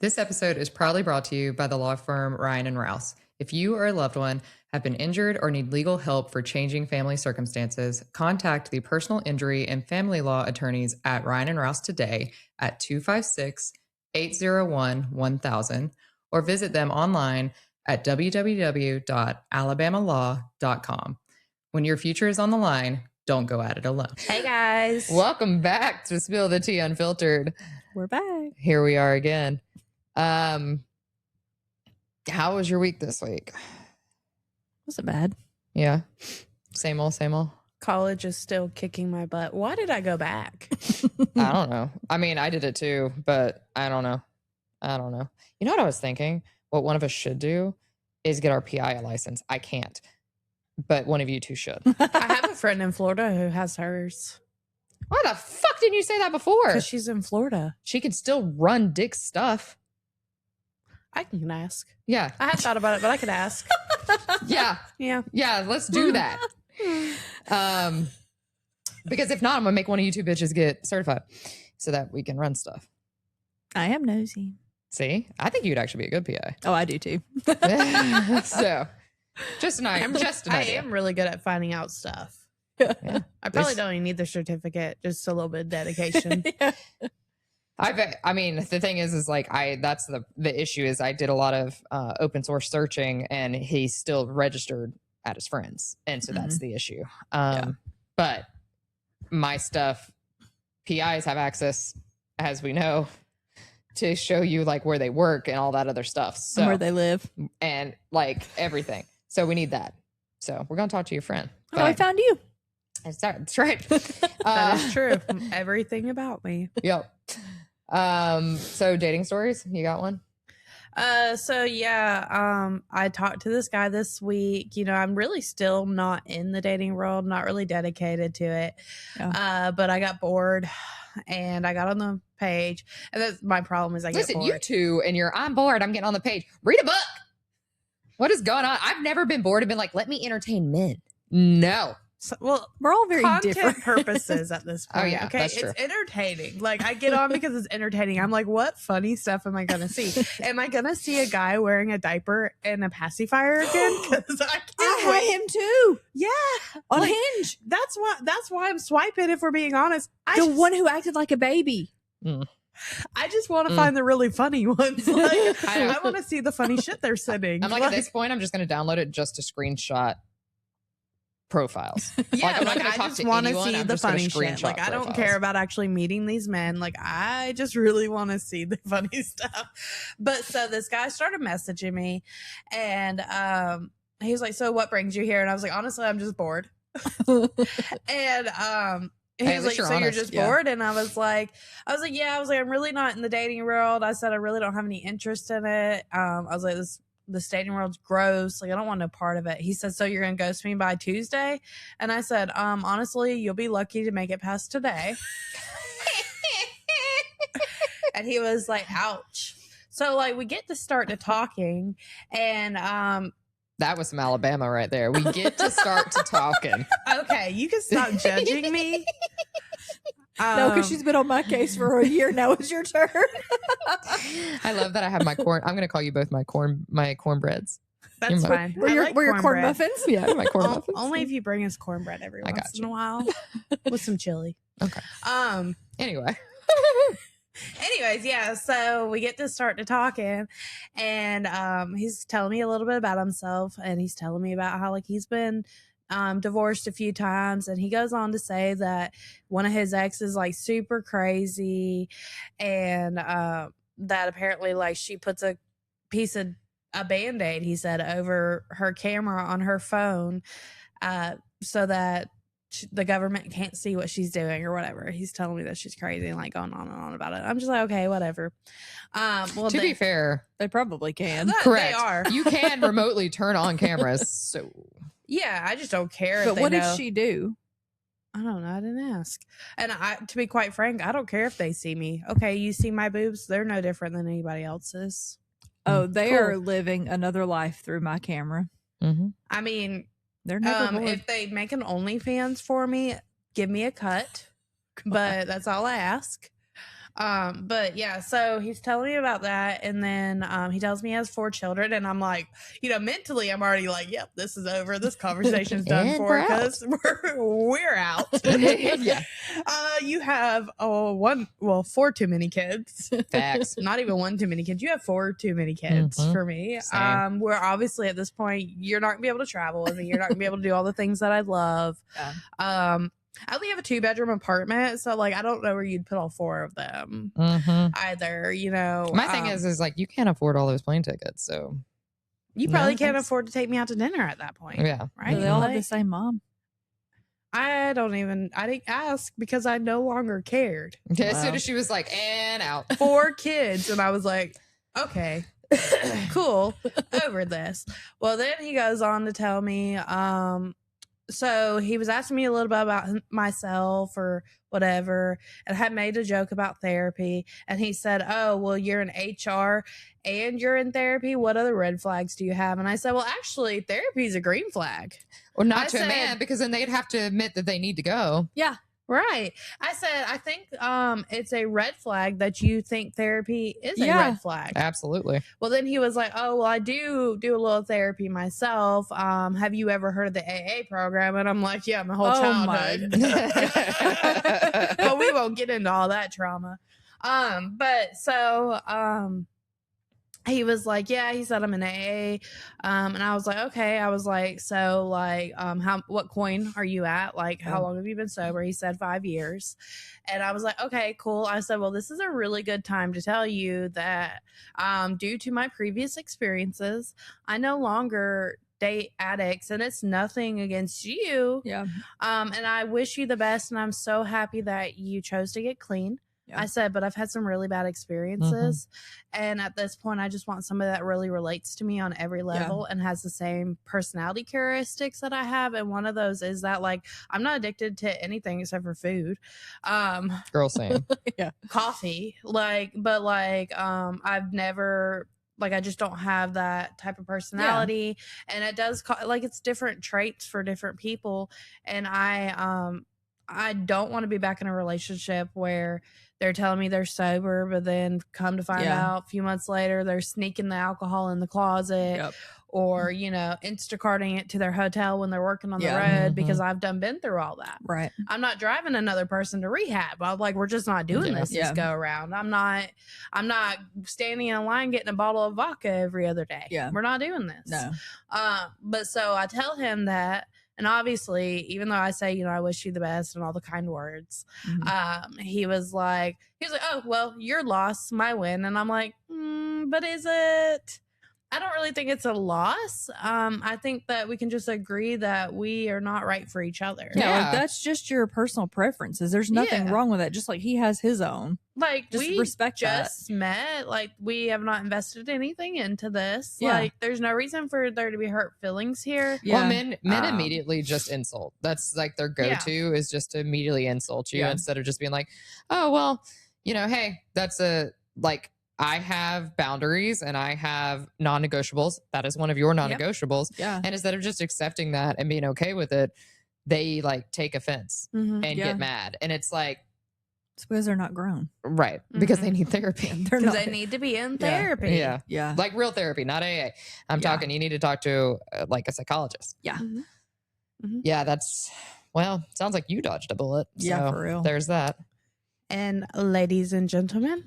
This episode is proudly brought to you by the law firm Ryan and Rouse. If you or a loved one have been injured or need legal help for changing family circumstances, contact the personal injury and family law attorneys at Ryan and Rouse today at 256-801-1000 or visit them online at www.alabamalaw.com. When your future is on the line, don't go at it alone. Hey guys. Welcome back to Spill the Tea Unfiltered. We're back. Here we are again. How was your week this week? Wasn't bad. Yeah. Same old, same old. College is still kicking my butt. Why did I go back? I don't know. I mean, I did it too, but I don't know. You know what I was thinking? What one of us should do is get our PI license. I can't, but one of you two should. I have a friend in Florida who has hers. Why the fuck didn't you say that before? Because she's in Florida. She could still run Dick's stuff. I can ask. Yeah. I had thought about it, but I could ask. Yeah. Yeah. Yeah, let's do that. Because if not, I'm gonna make one of you two bitches get certified so that we can run stuff. I am nosy. See, I think you'd actually be a good PI. Oh, I do too. So, just an idea. I am really good at finding out stuff. Yeah. I probably don't even need the certificate, just a little bit of dedication. Yeah. I mean, the thing is like that's the issue is I did a lot of open source searching, and he's still registered at his friends, and so that's the issue. But my stuff, PIs have access, as we know, to show you like where they work and all that other stuff, so And where they live, and like everything. So we need that. So we're gonna talk to your friend. Oh, I found you. That's right. That is true. Everything about me. Yep. So dating stories, you got one? I talked to this guy this week. You know, I'm really still not in the dating world, not really dedicated to it. Yeah. But I got bored and I got on the page. And that's my problem is I get bored. You two and I'm bored, I'm getting on the page. Read a book. What is going on? I've never been bored and been like, let me entertain men. No. So, well, we're all very content different purposes at this point. Oh yeah, okay, that's true. It's entertaining. Like I get on because it's entertaining. I'm like, what funny stuff am I gonna see? Am I gonna see a guy wearing a diaper and a pacifier again? Because I had him too. Yeah, On like, Hinge. That's why I'm swiping. If we're being honest, One who acted like a baby. I just want to find the really funny ones. Like, I I want to see the funny shit they're sending. I'm like at this point, I'm just going to download it just to screenshot profiles. Yeah, I'm not like, gonna I talk just to want to anyone, see I'm the just gonna funny shit. screenshot Like I don't profiles. care about actually meeting these men. Like I just really want to see the funny stuff. But so this guy started messaging me, and he was like, "So what brings you here?" And I was like, "Honestly, I'm just bored." And he Hey, was at like, least you're "So you're honest." just Yeah. bored?" And I was like, I'm really not in the dating world. I said I really don't have any interest in it. I was like, this dating world's gross. Like I don't want no part of it. He said, "So you're gonna ghost me by Tuesday?" And I said, honestly, you'll be lucky to make it past today. And he was like, ouch. So like we get to start to talking, and That was some Alabama right there. We get to start to talking. okay, you can stop judging me. No, because she's been on my case for a year now. It's your turn. I love that I have my corn. I'm going to call you both my cornbreads. That's fine. Were I your like corn cornbread. muffins? Yeah, my corn muffins. Only if you bring us cornbread every I once got in a while with some chili. Okay. Anyway. Anyways, yeah, so we get to start to talking, and he's telling me a little bit about himself, and he's telling me about how like he's been divorced a few times, and he goes on to say that one of his exes like super crazy, and that apparently like she puts a piece of a band-aid, he said, over her camera on her phone so that the government can't see what she's doing or whatever. He's telling me that she's crazy and like going on and on about it. I'm just like, okay, whatever. Well, To be fair, They probably can. correct. They are. You can remotely turn on cameras. So Yeah, I just don't care. But if they what know. did she do? I don't know. I didn't ask. And to be quite frank, I don't care if they see me. Okay, you see my boobs? They're no different than anybody else's. Oh, they Cool. are living another life through my camera. I mean, They're never bored. if they make an OnlyFans for me, give me a cut. But that's all I ask. But yeah, so he's telling me about that, and then he tells me he has 4 children, and I'm like, mentally, I'm already like, yep, this is over. This conversation's done And for because we're out. Yeah. You have 4 too many kids. Facts. Not even 1 too many kids. You have 4 too many kids for me. Same. We're obviously at this point, you're not gonna be able to travel with me. You're not gonna be able to do all the things that I love. Yeah. I only have a 2-bedroom apartment, so like I don't know where you'd put all 4 of them either. My thing is like you can't afford all those plane tickets, so you probably can't afford to take me out to dinner at that point. Yeah, right. Do they all have the same mom? I didn't ask because I no longer cared. Okay, as soon as she was like, and out. 4 kids, and I was like, okay. Cool, over this. Well, then he goes on to tell me, so he was asking me a little bit about myself or whatever, and I had made a joke about therapy, and he said, oh, well, you're in HR and you're in therapy. What other red flags do you have? And I said, well, actually, therapy is a green flag. Or not to a man, because then they'd have to admit that they need to go. Yeah. Right. I said, I think it's a red flag that you think therapy is a red flag. Absolutely. Well, then he was like, oh, well, I do a little therapy myself. Have you ever heard of the AA program? And I'm like, yeah, my whole childhood. But we won't get into all that trauma. But so he was like, yeah, he said I'm in AA. And I was like, okay. I was like, so like, what coin are you at? Like, how long have you been sober? He said 5 years. And I was like, okay, cool. I said, well, this is a really good time to tell you that, due to my previous experiences, I no longer date addicts, and it's nothing against you. Yeah. And I wish you the best. And I'm so happy that you chose to get clean. I said, but I've had some really bad experiences. And at this point, I just want somebody that really relates to me on every level and has the same personality characteristics that I have. And one of those is that, like, I'm not addicted to anything except for food. Girl, same. Coffee. I've never... Like, I just don't have that type of personality. And it does... it's different traits for different people. And I don't want to be back in a relationship where they're telling me they're sober, but then come to find out a few months later, they're sneaking the alcohol in the closet or, Instacarting it to their hotel when they're working on the road because I've been through all that. Right. I'm not driving another person to rehab. I'm like, we're just not doing this go around. I'm not standing in a line getting a bottle of vodka every other day. Yeah. We're not doing this. No. But so I tell him that. And obviously, even though I say, I wish you the best and all the kind words, he was like, oh, well, your loss, my win. And I'm like, but is it? I don't really think it's a loss. I think that we can just agree that we are not right for each other. Yeah, that's just your personal preferences. There's nothing wrong with it. Just like he has his own. Like, just we respect just met. Like, we have not invested anything into this. Yeah. Like, there's no reason for there to be hurt feelings here. Yeah. Well, men immediately just insult. That's like their go-to is just to immediately insult you instead of just being like, oh, well, hey, that's I have boundaries and I have non-negotiables. That is one of your non-negotiables. Yeah. And instead of just accepting that and being okay with it, they take offense and get mad. And it's like, it's because they're not grown. Right. Because they need therapy. Because they need to be in therapy. Yeah. Yeah. Like real therapy, not AA. I'm talking, you need to talk to a psychologist. Yeah. Yeah. That's, sounds like you dodged a bullet. Yeah, So for real. There's that. And ladies and gentlemen,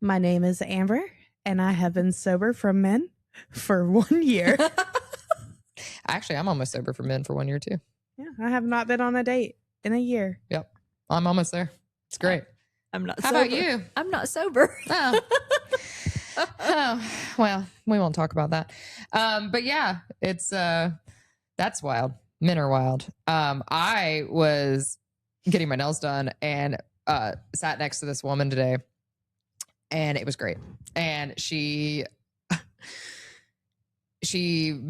my name is Amber, and I have been sober from men for 1 year. Actually, I'm almost sober for men for 1 year too. Yeah, I have not been on a date in a year. Yep. I'm almost there. It's great. I'm not How sober. about you? I'm not sober. Oh. Well, we won't talk about that. But yeah, it's that's wild. Men are wild. I was getting my nails done and sat next to this woman today, and it was great. And she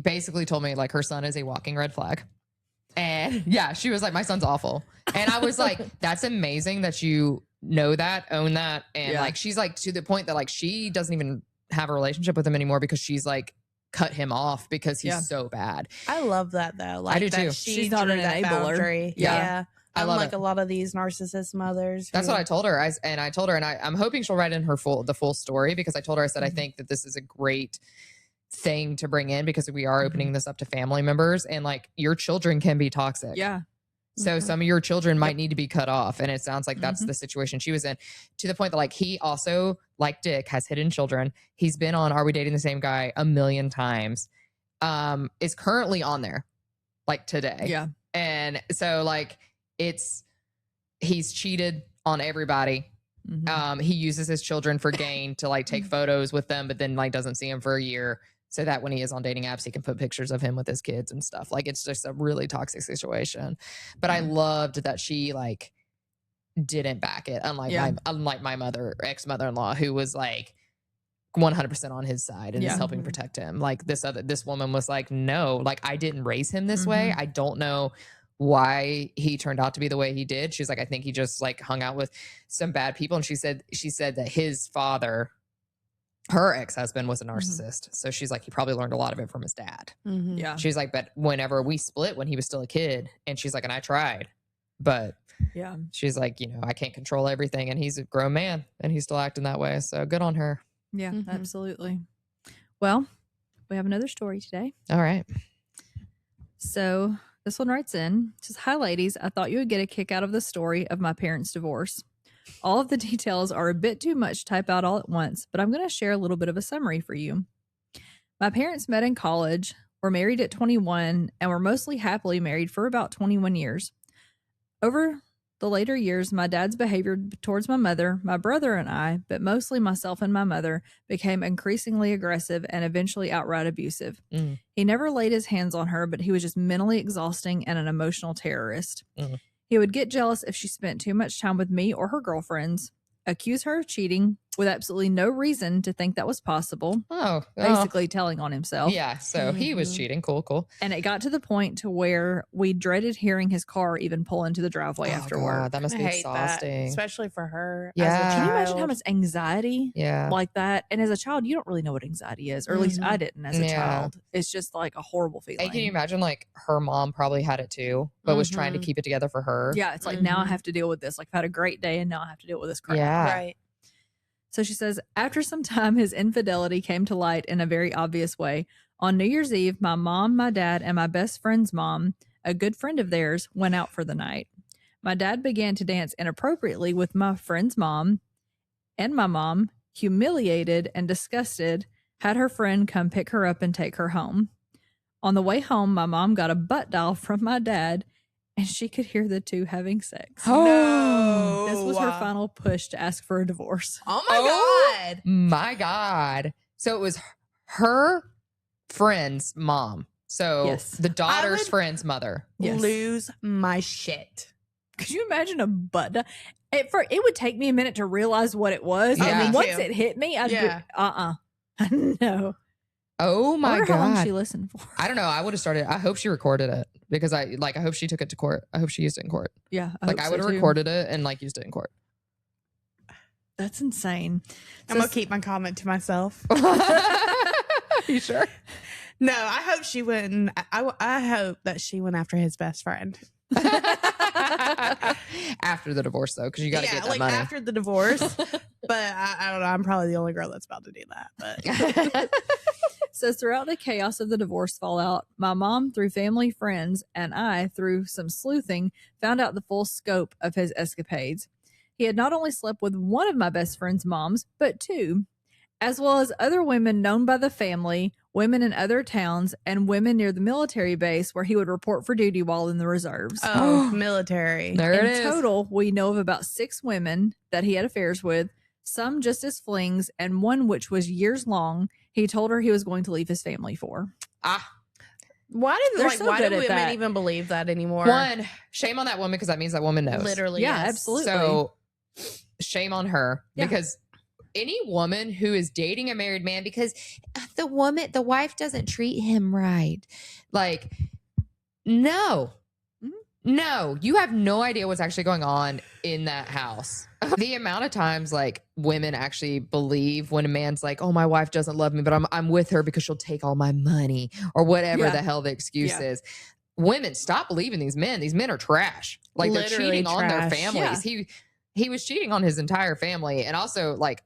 basically told me her son is a walking red flag. And yeah, she was like, my son's awful. And I was like, that's amazing that you know that, own that. And she's to the point that she doesn't even have a relationship with him anymore because she's cut him off because he's so bad. I love that though. I do too. She's not an enabler. Yeah. I love Unlike it. a lot of these narcissist mothers. That's what I told her. I'm hoping she'll write in the full story, because I told her, I said, I think that this is a great thing to bring in, because we are opening this up to family members, and like your children can be toxic. Yeah. So some of your children might need to be cut off. And it sounds like that's the situation she was in, to the point that like he also, like Dick, has hidden children. He's been on Are We Dating the Same Guy a million times. Is currently on there like today. Yeah. And so like he's cheated on everybody. He uses his children for gain to like take photos with them, but then like doesn't see them for a year, so that when he is on dating apps, he can put pictures of him with his kids and stuff. Like it's just a really toxic situation. But I loved that she like didn't back it, unlike my ex-mother-in-law, who was like 100% on his side and is helping protect him. Like this woman was like, no, like I didn't raise him this way. I don't know why he turned out to be the way he did. She's like, I think he just like hung out with some bad people. And she said that his father, her ex-husband, was a narcissist. So she's like, he probably learned a lot of it from his dad. Yeah. She's like, but whenever we split when he was still a kid, and she's like, and I tried, but Yeah. she's like, I can't control everything, and he's a grown man and he's still acting that way. So good on her. Yeah, absolutely. Well, we have another story today. All right. So this one writes in, says, "Hi ladies, I thought you would get a kick out of the story of my parents' divorce. All of the details are a bit too much to type out all at once, but I'm going to share a little bit of a summary for you. My parents met in college, were married at 21, and were mostly happily married for about 21 years. Over the later years, my dad's behavior towards my mother, my brother, and I, but mostly myself and my mother, became increasingly aggressive and eventually outright abusive. He never laid his hands on her, but he was just mentally exhausting and an emotional terrorist. He would get jealous if she spent too much time with me or her girlfriends, accuse her of cheating with absolutely no reason to think that was possible. Basically telling on himself. Yeah, so he was cheating. Cool. And it got to the point to where we dreaded hearing his car even pull into the driveway after work. That must be exhausting. Especially for her. Yeah. As a Can you imagine child. how much anxiety like that? And as a child, you don't really know what anxiety is, or at least I didn't as a child. It's just like a horrible feeling. And can you imagine, like, her mom probably had it too, but was trying to keep it together for her? Yeah, it's like, now I have to deal with this. Like, I've had a great day and now I have to deal with this crap. Yeah. Right. So she says, after some time, his infidelity came to light in a very obvious way. On New Year's Eve, my mom, my dad, and my best friend's mom, a good friend of theirs, went out for the night. My dad began to dance inappropriately with my friend's mom, and my mom, humiliated and disgusted, had her friend come pick her up and take her home. On the way home, my mom got a butt dial from my dad, and she could hear the two having sex. No. This was her final push to ask for a divorce. Oh my God. My God. So it was her friend's mom. So Yes. the daughter's would- friend's mother. Yes. Lose my shit. Could you imagine a butt dial? It would take me a minute to realize what it was. Yeah. And then Me once too. it hit me, I'd be, no. Oh I my wonder how long God. she listened for. I don't know. I would have started. I hope she recorded it, because I hope she took it to court. I hope she used it in court. Yeah. I would have recorded it and like used it in court. That's insane. I'm going to keep my comment to myself. You sure? No, I hope she went. I hope that she went after his best friend. After the divorce, though, because you got to get that like money. after the divorce. But I don't know. I'm probably the only girl that's about to do that. But Says throughout the chaos of the divorce fallout, my mom, through family friends, and I, through some sleuthing, found out the full scope of his escapades. He had not only slept with one of my best friend's moms, but two, as well as other women known by the family, women in other towns, and women near the military base where he would report for duty while in the reserves. military. There it In is. total, we know of about 6 women that he had affairs with, some just as flings, and one which was years long. He told her he was going to leave his family for. Why They're do so why good do at women that. even believe that anymore? One, shame on that woman, because that means that woman knows. Literally, Yeah, yes. absolutely. So shame on her, Yeah. because any woman who is dating a married man because the wife doesn't treat him right, like, no. No, you have no idea what's actually going on in that house. The amount of times like women actually believe when a man's like, oh, my wife doesn't love me, but I'm with her because she'll take all my money or whatever Yeah. the hell the excuse Yeah. is. women, stop believing these men. These men are trash. Like they're Literally cheating on their trash. families. He was cheating on his entire family. And also, like,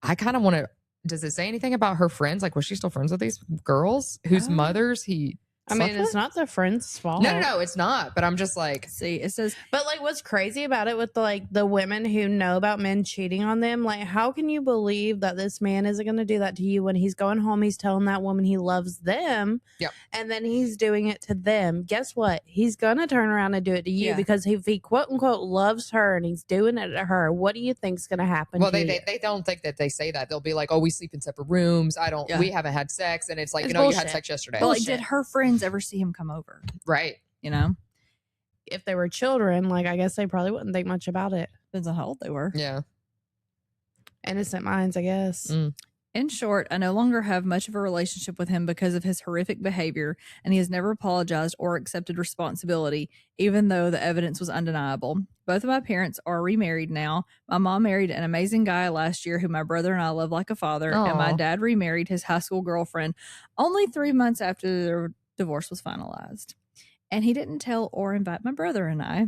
I kind of want to, does it say anything about her friends? Like, was she still friends with these girls whose mothers he I mean, slept it's with? not the friend's fault. No, it's not. But I'm just like, See, it says, But like, what's crazy about it with the women who know about men cheating on them? Like, how can you believe that this man isn't going to do that to you when he's going home? He's telling that woman he loves them, Yep. and then he's doing it to them. Guess what? He's gonna turn around and do it to you Yeah. because if he quote unquote loves her and he's doing it to her, what do you think's going to happen? well, to you? they don't think that they say that. They'll be like, oh, we sleep in separate rooms. Yeah. We haven't had sex. And it's like, It's you had bullshit. sex yesterday. but like, Bullshit. did her friends ever see him come over? Right. You know, If they were children, like I guess they probably wouldn't think much about it. depends on how old they were. Yeah. Innocent minds, I guess. Mm. In short, I no longer have much of a relationship with him because of his horrific behavior, and he has never apologized or accepted responsibility, even though the evidence was undeniable. Both of my parents are remarried now. My mom married an amazing guy last year who my brother and I love like a father, and my Aw. dad remarried his high school girlfriend only 3 months after their divorce was finalized. And he didn't tell or invite my brother and I.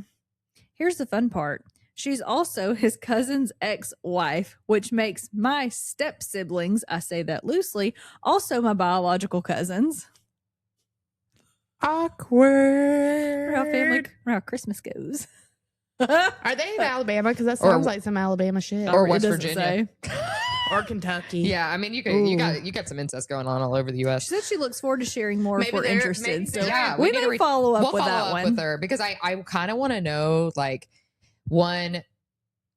Here's the fun part. She's also his cousin's ex-wife, which makes my step siblings, I say that loosely, also my biological cousins. Awkward. How Christmas goes. Are they in Alabama? Because that Or- sounds like some Alabama shit. Or It West doesn't Virginia. say. Or Kentucky. Yeah, I mean, you got some incest going on all over the U.S. She said she looks forward to sharing more Maybe if we're they're- interested. maybe So they're- Yeah, we we need to may follow up We'll with follow that up one. with her because I kind of want to know, like, one,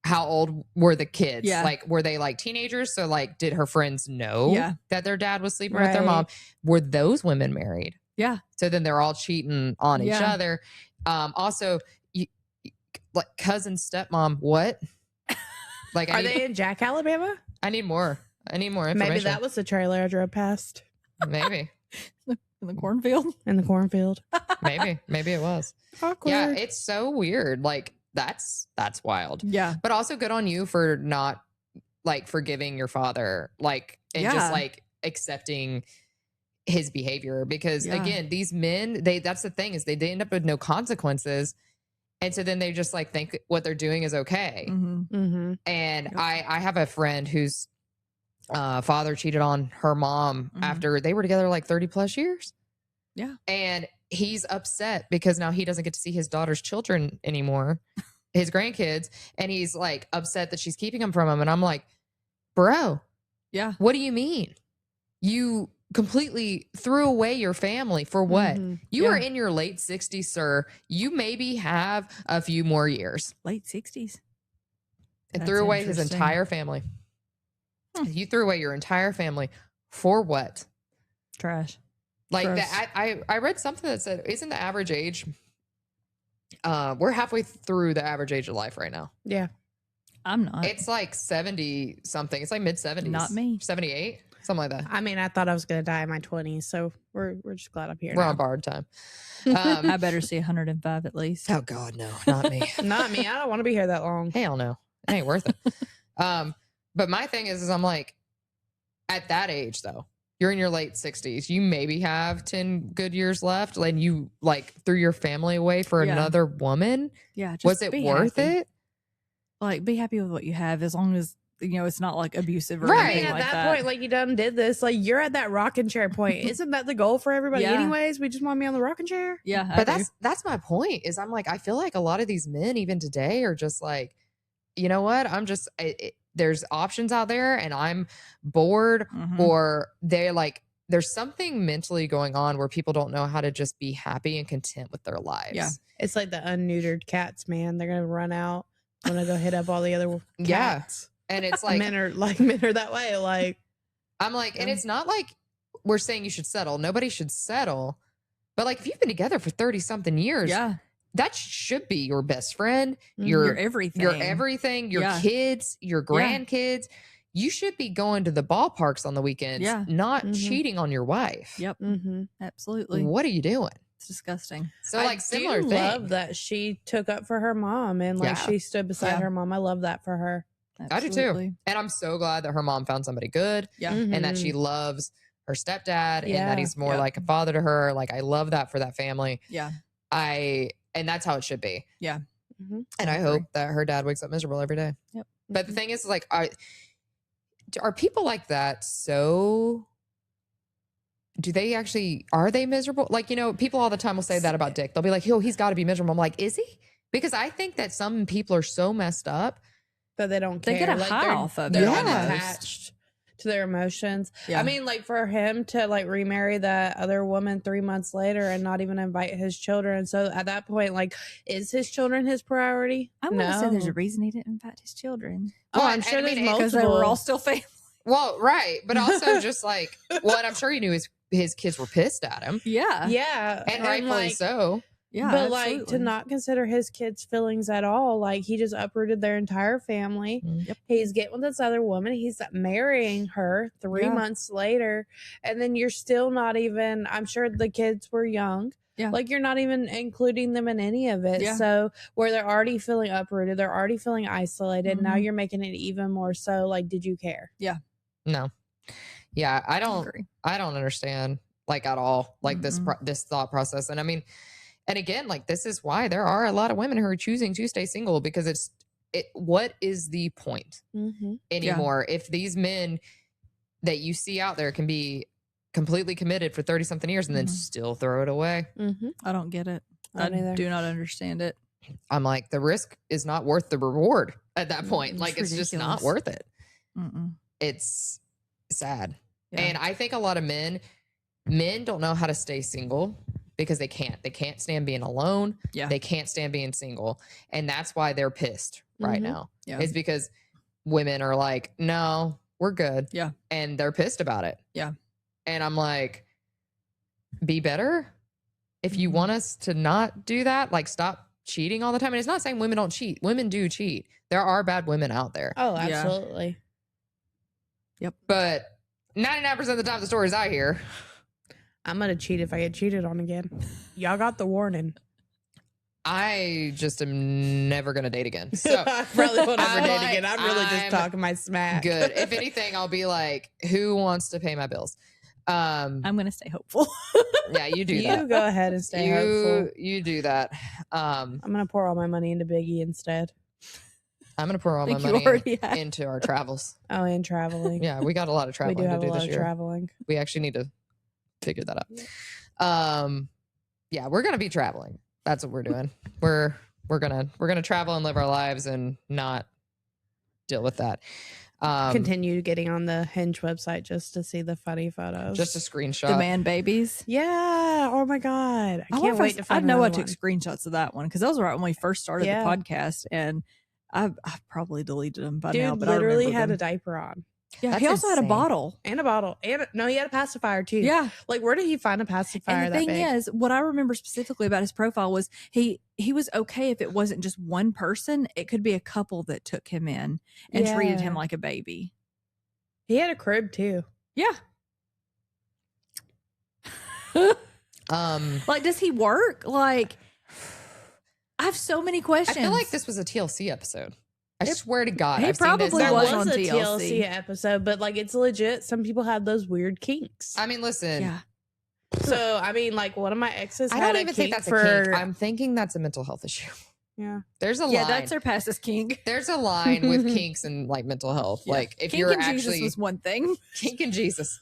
how old were the kids? Yeah. Like, were they like teenagers? So, like, did her friends know Yeah. that their dad was sleeping with their Right. mom? Were those women married? Yeah. So then they're all cheating on each Yeah. other. Also, like cousin, stepmom, what? Like, Are they in Jack, Alabama? I need more. I need more information. Maybe that was the trailer I drove past Maybe. In the cornfield. in the cornfield. Maybe it was. Awkward. Yeah, it's so weird. Like, that's wild. Yeah. But also good on you for not like forgiving your father, like, and Yeah. just like accepting his behavior. Because Yeah. again, these men, that's the thing, is they end up with no consequences. And so then they just like think what they're doing is okay. Mhm. Mm-hmm. And Yep. I have a friend whose father cheated on her mom Mhm. after they were together like 30 plus years. Yeah. And he's upset because now he doesn't get to see his daughter's children anymore, his grandkids. And he's like upset that she's keeping them from him. And I'm like, bro, Yeah. what do you mean? You completely threw away your family for what? Mhm. You Yeah. are in your late 60s, sir. You maybe have a few more years. Late 60s. And That's threw away his interesting. entire family. Hmm. You threw away your entire family for what? Trash. Like Gross. that. I read something that said, isn't the average age? We're halfway through the average age of life right now. Yeah. I'm not. It's like 70 something. It's like mid 70s. Not me. 78, something like that. I mean, I thought I was gonna die in my 20s, so we're just glad I'm here. We're now. on borrowed time. I better see 105 at least. Oh God, no, not me. Not me. I don't want to be here that long. Hell no, it ain't worth it. But my thing is I'm like, at that age though, you're in your late 60s. You maybe have 10 good years left, and you like threw your family away for Yeah. another woman. Yeah. Just Was it be worth happy. it? Like, be happy with what you have as long as, it's not like abusive or Right. I mean, anything at like that, that. point, like you done did this, like you're at that rocking chair point. Isn't that the goal for everybody? Yeah. Anyways, we just want to be on the rocking chair. Yeah. I But do. that's my point. Is I'm like, I feel like a lot of these men even today are just like, you know what? I'm just there's options out there, and I'm bored, Mhm. or they're like, there's something mentally going on where people don't know how to just be happy and content with their lives. Yeah. It's like the unneutered cats, man. They're gonna run out. I'm gonna go hit up all the other Yeah. cats. And it's like, men are that way. Like, I'm like, and Yeah. it's not like we're saying you should settle. Nobody should settle. But like, if you've been together for 30 something years, Yeah. that should be your best friend, Your your everything. everything, your Yeah. kids, your grandkids. You should be going to the ballparks on the weekends, Yeah. not Mhm. cheating on your wife. Yep. mm-hmm. Absolutely. What are you doing? It's disgusting. So I like similar do thing. love that she took up for her mom and like Yeah. she stood beside Yeah. her mom. I love that for her. I do too. Absolutely. And I'm so glad that her mom found somebody good Yeah. and that Mhm. she loves her stepdad and Yeah. that he's more Yep. like a father to her. Like I love that for that family. Yeah. And that's how it should be. Yeah. Mhm. And I hope that her dad wakes up miserable every day. Yep. But the thing is, like, are people like that so... are they miserable? Like, people all the time will say that about Dick. They'll be like, he's got to be miserable. I'm like, is he? Because I think that some people are so messed up. But they don't They care. get a Like, high they're- off of they're it not almost. attached to their emotions. Yeah. I mean, like for him to like remarry that other woman 3 months later and not even invite his children. So at that point, like, is his children his priority? I'm going to say there's a reason he didn't invite his children. Oh, Well, I'm and- sure and I there's mean, multiple. Because they were all still family. Well, right. But also just like, and I'm sure he knew his kids were pissed at him. Yeah. Yeah. And rightfully like, so. Yeah. but like to absolutely. not consider his kids' feelings at all, like he just uprooted their entire family. Yep. He's getting with this other woman. He's marrying her 3 Yeah. months later, and then you're still not even. I'm sure the kids were young. Yeah. Like you're not even including them in any of it. Yeah. So where they're already feeling uprooted, they're already feeling isolated. Now Mhm. you're making it even more so. Like, did you care? No. Yeah. I don't agree. understand like at all, like this thought process. And I mean, and again, like this is why there are a lot of women who are choosing to stay single because what is the point Mm-hmm. anymore if these men that you see out there can be completely committed for 30 something years and then Mhm. still throw it away? Mm-hmm. I don't get it. I don't either. do not understand it. I'm like, the risk is not worth the reward at that point. It's Like, it's just not ridiculous. worth it. Mm-mm. It's sad. Yeah. And I think a lot of men don't know how to stay single because they can't. They can't stand being alone. Yeah. They can't stand being single. And that's why they're pissed right Mhm. now. Yeah. It's because women are like, no, we're good. Yeah. And they're pissed about it. Yeah. And I'm like, be better. If you Mhm. want us to not do that, like stop cheating all the time. And it's not saying women don't cheat. Women do cheat. There are bad women out there. Oh, Yeah. absolutely. But 99% of the time, the stories I hear, I'm gonna cheat if I get cheated on again. Y'all got the warning. I just am never going to date again. So I probably won't ever I'm date like, again. I'm really just I'm talking my smack. good. If anything, I'll be like, who wants to pay my bills? I'm going to stay hopeful. Yeah, you do you that. go ahead and stay hopeful. You do that. I'm gonna pour all my money into Biggie instead. I'm going to pour all my Think you money already have. into our travels. Oh, and traveling. Yeah, we got a lot of we traveling do have to a do lot this of year. traveling. We actually need to figure that out. Yeah, we're going to be traveling. That's what we're doing. We're going to travel and live our lives and not deal with that. Continue getting on the Hinge website just to see the funny photos. Just a screenshot. The man babies. Yeah. Oh my god. I wonder can't if wait to find. I know I another took one. screenshots of that one because that was right when we first started Yeah. the podcast, and I've probably deleted them by now. Dude But I literally remember had a them. diaper on Yeah, That's he also had a insane. bottle. and a bottle and no, he had a pacifier too. Yeah, Like, where did he find a pacifier and the that thing big? is, what I remember specifically about his profile was he was okay if it wasn't just one person; it could be a couple that took him in and treated him Yeah. like a baby. He had a crib too. Yeah. Like, does he work? Like, I have so many I questions. feel like this was a TLC episode. I swear to God. he I've seen this. probably There was was on a TLC. TLC episode, but like it's legit. Some people have those weird kinks. I mean, listen. Yeah. So I mean, like one of my exes I had don't a even think kink that's for. a kink. I'm thinking that's a mental health issue. yeah. There's a Yeah, line. that surpasses kink. There's a line with kinks and like mental health. Yeah. Like if Kink you're and Jesus actually was one thing. kink and Jesus.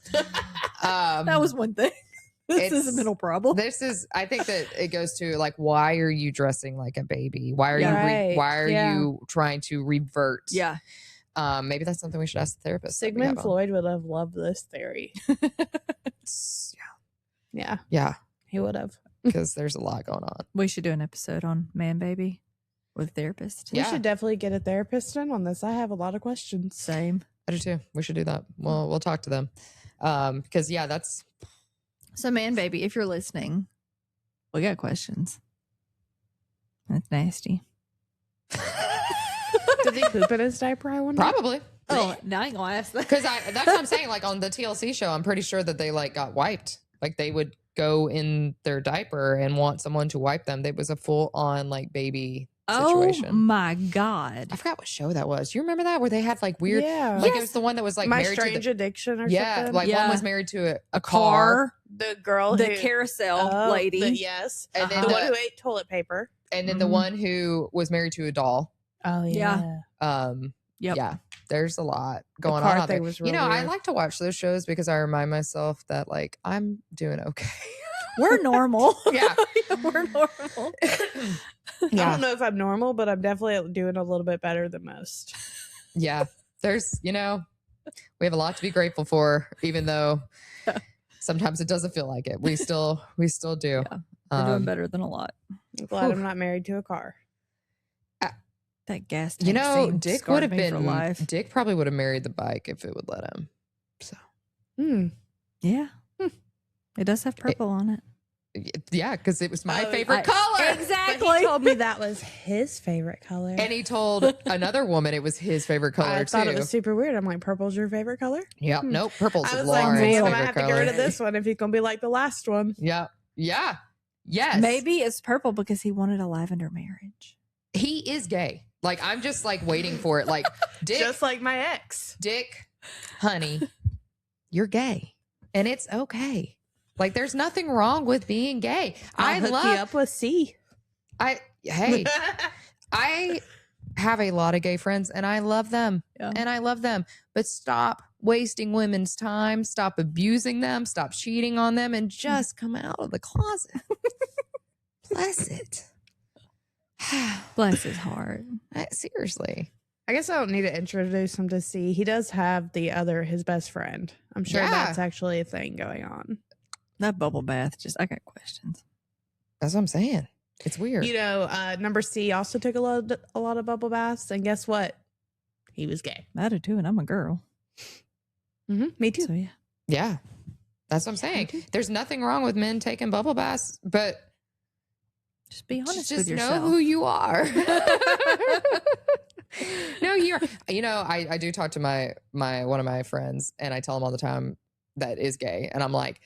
That was one thing. This is a it's- mental problem. This is. I think that it goes to like, why are you dressing like a baby? Why are Yeah. Right. why are Yeah. you trying to revert? Yeah. Maybe that's something we should ask the therapist. that we Sigmund have on. Floyd would have loved this theory. It's- Yeah, Yeah, he would have. because there's a lot going on. We should do an episode on man baby with a therapist. We Yeah. should definitely get a therapist in on this. I have a lot of questions. Same. I do too. We should do that. We'll talk to them. Because yeah, that's So, man baby, if you're listening, we got questions. That's nasty. Did he poop in his diaper? I wonder. probably. Oh, now I ain't gonna ask that. Because that's what I'm saying. Like on the TLC show, I'm pretty sure that they like got wiped. Like they would go in their diaper and want someone to wipe them. It was a full on like baby situation. Oh my God. I forgot what show that was. You remember that where they had like weird, Yeah. like it was the one that was like My married Strange to Addiction or the, yeah, something. like Yeah. one was married to a car, The girl The who, carousel lady. yes. and then The the one who ate toilet paper. and then the Mhm. one who was married to a doll. Oh, Yeah. Yep. Yeah, there's a lot going car on out thing there. was You real know, I weird. like to watch those shows because I remind myself that like I'm doing okay. We're normal. Yeah. We're normal. I don't know if I'm normal, but I'm definitely doing a little bit better than most. Yeah. There's, we have a lot to be grateful for, even though sometimes it doesn't feel like it. We still do. Yeah. We're doing better than a lot. I'm glad I'm not married to a car. That gas tank scene Dick scarred would have me for been life. Dick probably would have married the bike if it would let him. So Yeah. It does have purple on it. yeah, because it was my Oh, favorite color. Exactly. But he told me that was his favorite color. And he told another woman it was his favorite color I too. thought it was super weird. I'm like, purple's your favorite color? Yep. Nope. Purple's I was like, Lauren's man, I favorite might have to color. get rid of this one if he's going to be like the last one. Yeah. Yeah. Yes. Maybe it's purple because he wanted a lavender marriage. He is gay. Like I'm just like waiting for it. Like Dick, Just like my ex. Dick, honey, you're gay, and it's okay. Like there's nothing wrong with being gay. I'll I hook love. you up with C. Hey, I have a lot of gay friends, and I love them, Yeah. But stop wasting women's time. Stop abusing them. Stop cheating on them, and just come out of the closet. Bless it. Bless his heart. Seriously. I guess I don't need to introduce him to C. He does have his best friend. I'm sure Yeah. that's actually a thing going on. That bubble bath, I got questions. That's what I'm saying. It's weird. You know, number C also took a lot of bubble baths, and guess what? He was gay. I do too, and I'm a girl. Me too. So yeah. Yeah. That's what I'm saying. There's nothing wrong with men taking bubble baths, but Just be honest just with yourself. know who you are. No, you're. I do talk to my one of my friends, and I tell him all the time that is gay, and I'm like,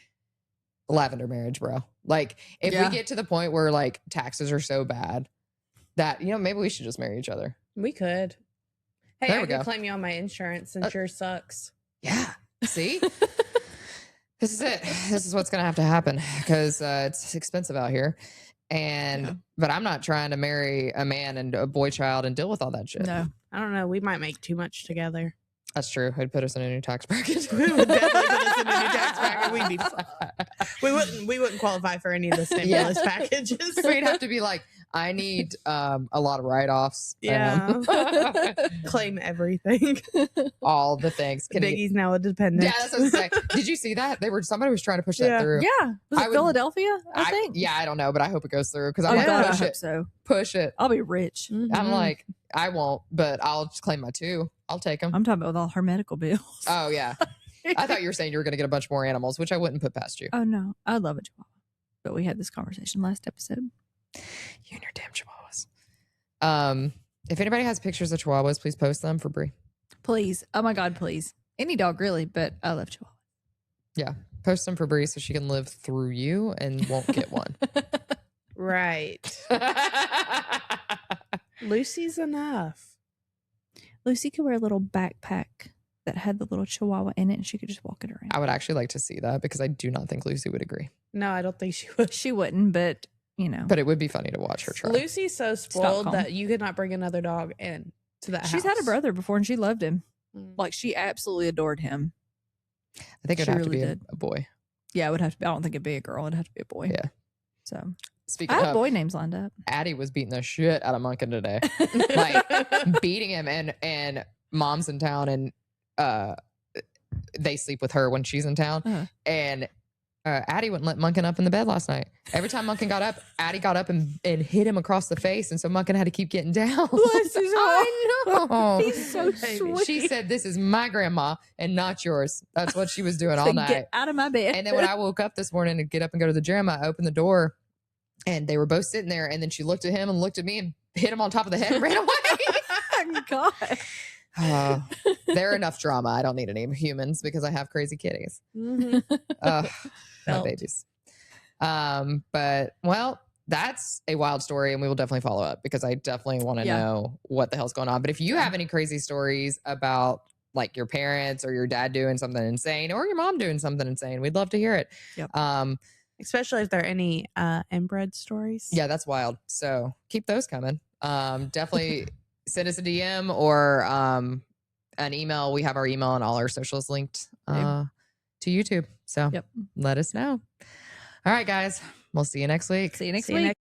lavender marriage, bro. Like, if Yeah. we get to the point where like taxes are so bad that maybe we should just marry each other. We could. Hey, There I we can go. claim you on my insurance since yours sucks. Yeah. See. This is it. This is what's going to have to happen because it's expensive out here. But I'm not trying to marry a man and a boy child and deal with all that shit. No. I don't know. We might make too much together. That's true. It'd put us in a new tax bracket. We would definitely put us in a new tax bracket. We'd be we wouldn't qualify for any of the stimulus packages. We'd have to be like, I need a lot of write-offs. Yeah. Claim everything. All the things. Biggie's now a dependent. Yeah, that's what I'm saying. Did you see that? Somebody was trying to push that Yeah. through. Yeah. Was I it would- Philadelphia? I think. Yeah, I don't know, but I hope it goes through because Oh I'm my like, God, I push hope it. so. Push it. I'll be rich. I'm like, I won't, but I'll just claim my 2. I'll take them. I'm talking about with all her medical bills. Oh, yeah. I thought you were saying you were going to get a bunch more animals, which I wouldn't put past you. Oh no, I love a chihuahua. But we had this conversation last episode. You and your damn chihuahuas. If anybody has pictures of chihuahuas, please post them for Brie. Please. Oh my God, please. Any dog really, but I love chihuahua. Yeah. Post them for Brie so she can live through you and won't get one. Right. Lucy's enough. Lucy could wear a little backpack that had the little chihuahua in it and she could just walk it around. I would actually like to see that because I do not think Lucy would agree. No, I don't think she would. She wouldn't, but But it would be funny to watch her try. Lucy's so spoiled Stockholm. that you could not bring another dog in to that she's house. had a brother before and she loved him. Mm. Like she absolutely adored him. I think it'd she have to really be did. a boy. Yeah, it would have to be. I don't think it'd be a girl. It'd have to be a boy. Yeah. So I Speaking have of, boy names lined up. Addie was beating the shit out of Munkin today. Like beating him and mom's in town and they sleep with her when she's in town. Uh-huh. And Addie wouldn't let Munkin up in the bed last night. Every time Munkin got up, Addie got up and hit him across the face. And so Munkin had to keep getting down. Bless his I know. He's so sweet. She said, "This is my grandma and not yours." That's what she was doing all night. Get out of my bed. And then when I woke up this morning to get up and go to the gym, I opened the door and they were both sitting there. And then she looked at him and looked at me and hit him on top of the head and ran away. Oh, God. They're enough drama. I don't need any humans because I have crazy kitties. Mhm. My Felt. babies. But well, that's a wild story, and we will definitely follow up because I definitely want to know what the hell's going on. But if you have any crazy stories about like your parents or your dad doing something insane or your mom doing something insane, we'd love to hear it. Yep. Especially if there are any inbred stories. Yeah, that's wild. So keep those coming. Definitely send us a DM or an email. We have our email and all our socials linked to YouTube. So let us know. All right, guys. We'll see you next week. See you next week.